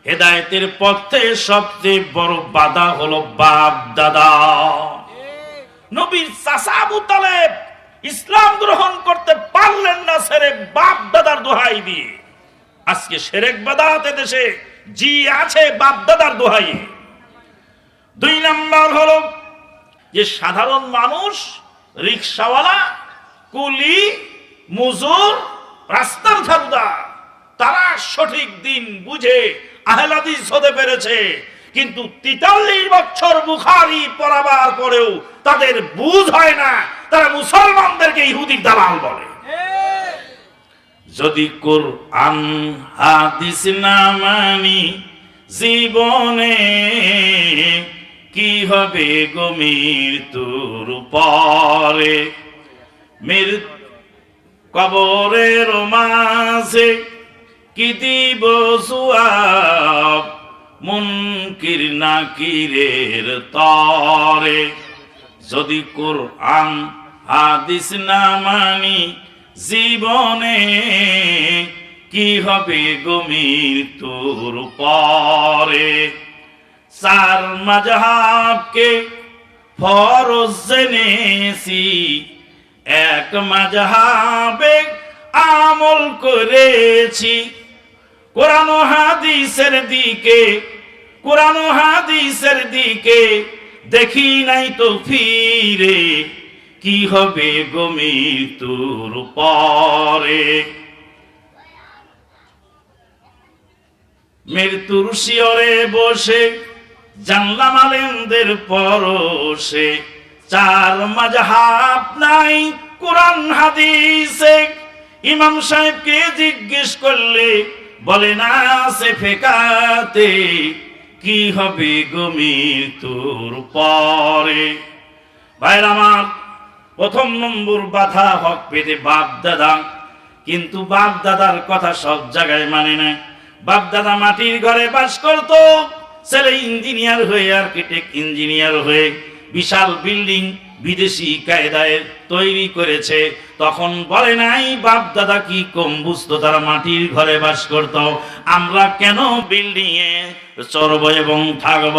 হেদায়েতের পথে সবচেয়ে বড় বাধা হলো বাপ দাদা। নবীর চাচা আবু তালেব ইসলাম গ্রহণ করতে পারলেন না ছেড়ে বাপ দাদার দোহাই দিয়ে। আজকে শিরক বিদআত দেশে জি আছে বাপ দাদার দোহাই। দুই নাম্বার হলো যে সাধারণ মানুষ, রিকশাওয়ালা, কুলি, মজুর, রাস্তার ধারুদা, তারা সঠিক দিন বুঝে আহলে হাদিস হতে পেরেছে, কিন্তু 43 বছর বুখারী পড়াবার পরেও তাদের বুঝ হয় না, তারা মুসলমানদেরকে ইহুদির দালাল বলে। যদি কোরআন হাদিস না মানি জীবনে কি হবে গো মৃত্যুর পরে, কবরের মাঝে কি দিব জবাব মুনকির নাকিরের তরে। যদি কোরআন হাদিস না মানি জীবনে কি হবে গো মৃত্যুর পরে। চার মাযহাবকে ফরজ জেনেছি, এক মাযহাবে আমল করেছি। কোরআন ও হাদিসের দিকে দেখি নাই তো ফিরে, কি হবে গো মৃত্যুর পরে। মৃত্যুর শিয়রে বসে জানলাম আলেমদের পরশে, চার মাযহাব নাই কোরআন হাদিসে। ইমাম সাহেবকে জিজ্ঞেস করলে বলে না আছে ফেকাতে, কি হবে গো মৃত্যুর পরে। ভাইরা আমার, প্রথম নম্বর বাধা হক পেতে বাপ দাদা, কিন্তু বাপ দাদার কথা সব জায়গায় মানে না। বাপ দাদা মাটির ঘরে বাস করত, ছেলে ইঞ্জিনিয়ার হয়ে, আর্কিটেক্ট ইঞ্জিনিয়ার হয়ে বিশাল বিল্ডিং বিদেশি কায়দায় তৈরি করেছে। তখন বলে নাই বাপ দাদা কি কম বুঝতো, তারা মাটির ঘরে বাস করত, আমরা কেন বিল্ডিং এ চড়ব এবং থাকব।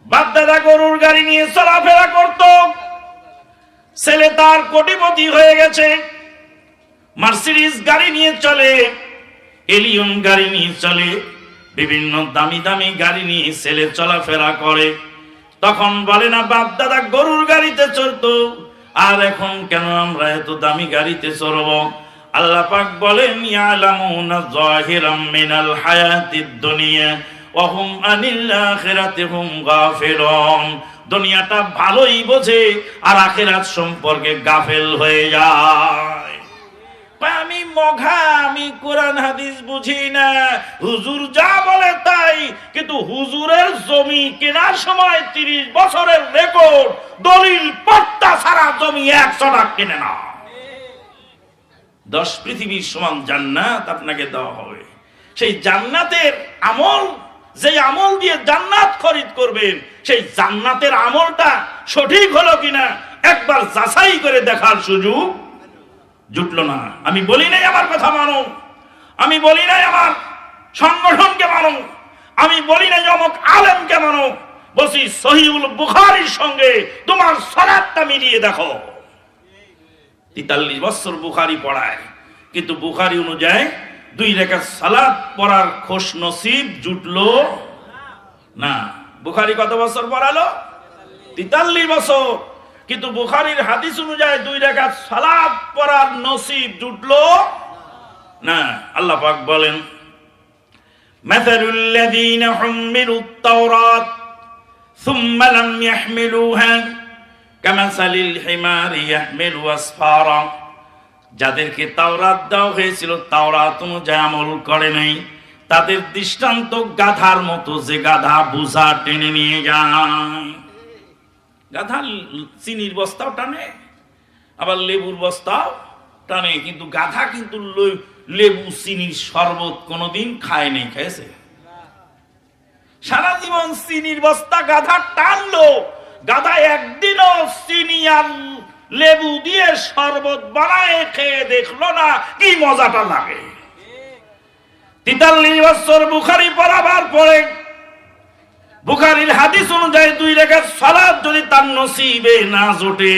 বাপ দাদা গরুর গাড়ি নিয়ে চলাফেরা করত, ছেলে তার কোটিপতি হয়ে গেছে, মার্সিডিজ গাড়ি নিয়ে চলে, এলিয়ন গাড়ি নিয়ে চলে, বিভিন্ন দামি দামি গাড়ি নিয়ে ছেলে চলাফেরা করে। তখন বলে না বাপ দাদা গরুর গাড়িতে চড়তো, আর এখন কেন আমরা এত দামি গাড়িতে চড়ব। আল্লাহ পাক বলেন ইয়ালামুনা যাহিরাম মিনাল হায়াতিদ দুনিয়া ওয়া হুম আনিল আখিরাতি হুম গাফিলুন। দুনিয়াটা ভালোই বোঝে আর আখিরাত সম্পর্কে গাফেল হয়ে যায়। আমি মঘা, আমি কোরআন হাদিস বুঝি না, হুজুর যা বলে তাই। কিন্তু হুজুরের জমি কেনার সময় 30 বছরের রেকর্ড, দলিল পট্টা ছাড়া জমি 100 লাখ কিনে না। 10 পৃথিবীর সমান জান্নাত আপনাকে দেওয়া হবে। সেই জান্নাতের আমল, যে আমল দিয়ে জান্নাত খরিদ করবেন, সেই জান্নাতের আমলটা সঠিক হলো কিনা একবার যাচাই করে দেখার সুযোগ জুটলো না। আমি বলি নাই আমার কথা মানো, আমি বলি নাই আমার সংগঠনকে মানো, আমি বলি নাই অমুক আলেমকে মানো, বলছি সহিহুল বুখারীর সঙ্গে তোমার সালাতটা মিলিয়ে দেখো। 43 বছর বুখারী পড়ায়, কিন্তু বুখারী অনুযায়ী 2 রাকাত সালাত পড়ার খোশ নসিব জুটলো না। বুখারী কত বছর পড়ালো? 43 বছর, কিন্তু বুখারীর হাদিস অনুযায়ী 2 রাকাত সালাত পড়ার নসিব জুটলো না। আল্লাহ পাক বলেন মাসালুল লাযীনা হুমিলুত তাওরাত সুম্মা লাম ইয়াহমিলুহা কামাসালিল হিমারি ইয়াহমিলু আসফারা। যাদেরকে তাওরাত দেওয়া হয়েছিল, তাওরাত অনুযায়ী আমল করে নাই, তাদের দৃষ্টান্ত গাধার মতো, যে গাধা বোঝা টেনে নিয়ে যায়। গাধা চিনির বস্তাও টানে, আবার লেবুর বস্তাও টানে, কিন্তু গাধা কিন্তু লেবু চিনির শরবত কোনোদিন খায় নাই। খেয়েছে? সারা জীবন চিনির বস্তা গাধা টানলো, গাধা একদিনও চিনি আর লেবু দিয়ে শরবত বানায় খেয়ে দেখলো না কি মজাটা লাগে। 43 বছর বুখারী পড়াবার পরে বুখারীর হাদিস অনুযায়ী 2 রাকাত সালাত যদি তার নসিবে না জোটে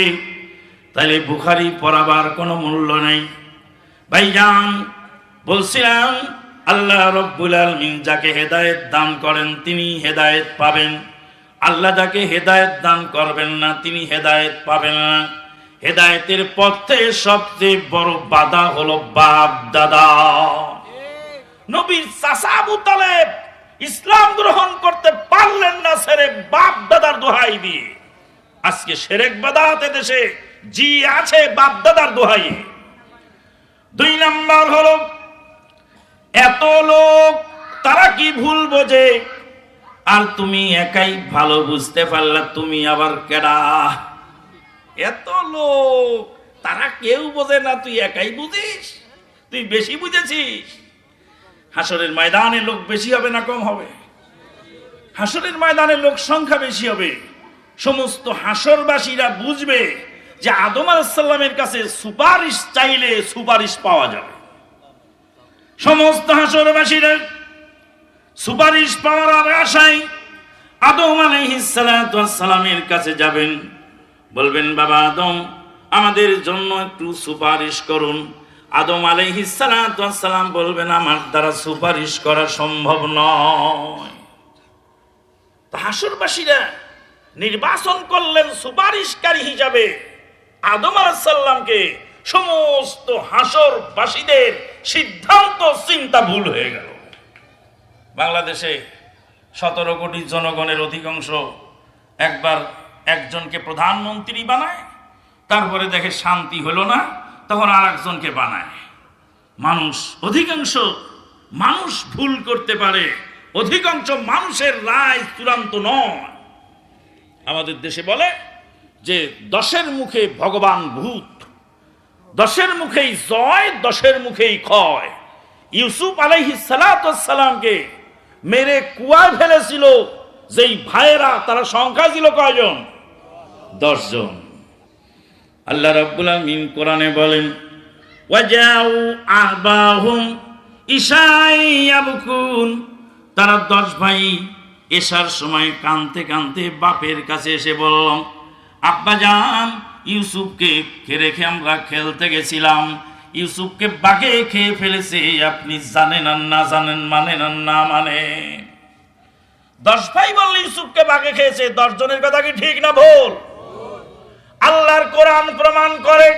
তাহলে বুখারী পড়াবার কোনো মূল্য নেই। ভাইজান, বলছিলাম আল্লাহ রব্বুল আলামিন যাকে হেদায়েত দান করেন তিনি হেদায়েত পাবেন, আল্লাহ যাকে হেদায়েত দান করবেন না তিনি হেদায়েত পাবেন না। হেদায়েতের পথে সবচেয়ে বড় বাধা হলো বাপ দাদা। নবীর চাচা আবু তালেব ইসলাম গ্রহণ করতে পারলেন না ছেড়ে বাপ দাদার দোহাই দিয়ে। আজকে শিরক বিদআত দেশে জি আছে বাপ দাদার দোহাই। 2 নাম্বার হলো এত লোক তারা কি ভুল বোঝে আর তুমি একাই ভালো বুঝতে পারলা, তুমি আবার কেডা? এত লোক তারা কেউ বোঝে না, তুই একাই বুঝিস, তুই বেশি বুঝেছিস। হাসরের ময়দানে লোক বেশি হবে না কম হবে? হাসরের ময়দানে লোক সংখ্যা বেশি হবে। সমস্ত হাসরবাসীরা বুঝবে যে আদম আলাইহিস সালামের কাছে সুপারিশ চাইলে সুপারিশ পাওয়া যাবে। সমস্ত হাসরবাসীরা সুপারিশ পাওয়ার আশায় আদম আলাইহিস সালামের কাছে যাবেন, বলবেন বাবা আদম আমাদের জন্য একটু সুপারিশ করুন। আদম আলাইহিস সালাম বলবেন আমার দ্বারা সুপারিশ করা সম্ভব নয়। হাসরবাসীরা নির্বাচন করলেন সুপারিশকারী হিসাবে আদম আলাইহিস সালামকে। সমস্ত হাসরবাসীদের সিদ্ধান্ত চিন্তা ভুল হয়ে গেল। বাংলাদেশে 17 কোটি জনগণের অধিকাংশ একবার একজনকে প্রধানমন্ত্রী বানায়, তারপরে দেখে শান্তি হলো না, তখন আর একজনকে বানায়। অধিকাংশ মানুষ ভুল করতে পারে, অধিকাংশ মানুষের রায় চূড়ান্ত নয়। আমাদের দেশে বলে যে 10-এর মুখে ভগবান ভূত, 10-এর মুখেই জয়, 10-এর মুখেই ক্ষয়। ইউসুফ আলাইহিস সালামকে মেরে কুয়ায় ফেলেছিল যেই ভাইয়েরা, তারা সংখ্যা ছিল কয়জন? 10 জন। আল্লাহ রাব্বুল আলামিন কোরআনে বলেন ওয়াজাউ আবাহুম ইশাই ইয়াবকুন, তারা 10 ভাই এশার সময় কাঁদতে কাঁদতে বাপের কাছে এসে বলল আব্বা জান ইউসুফকে রেখে আমরা খেলতে গেছিলাম, ইউসুফকে বাঘে খেয়ে ফেলেছে, আপনি জানেন আর না জানেন, মানেন আর না মানে। 10 ভাই বললে ইউসুফকে বাঘে খেয়েছে, 10 জনের কথা কি ঠিক না ভুল? আল্লাহর কোরআন প্রমাণ করে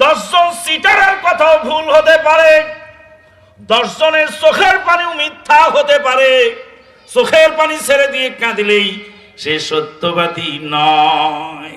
10 জন সিটারের কথাও ভুল হতে পারে, 10 জনের চোখের পানিও মিথ্যা হতে পারে। চোখের পানি ছেড়ে দিয়ে কাঁদিলেই সে সত্যবাদী নয়।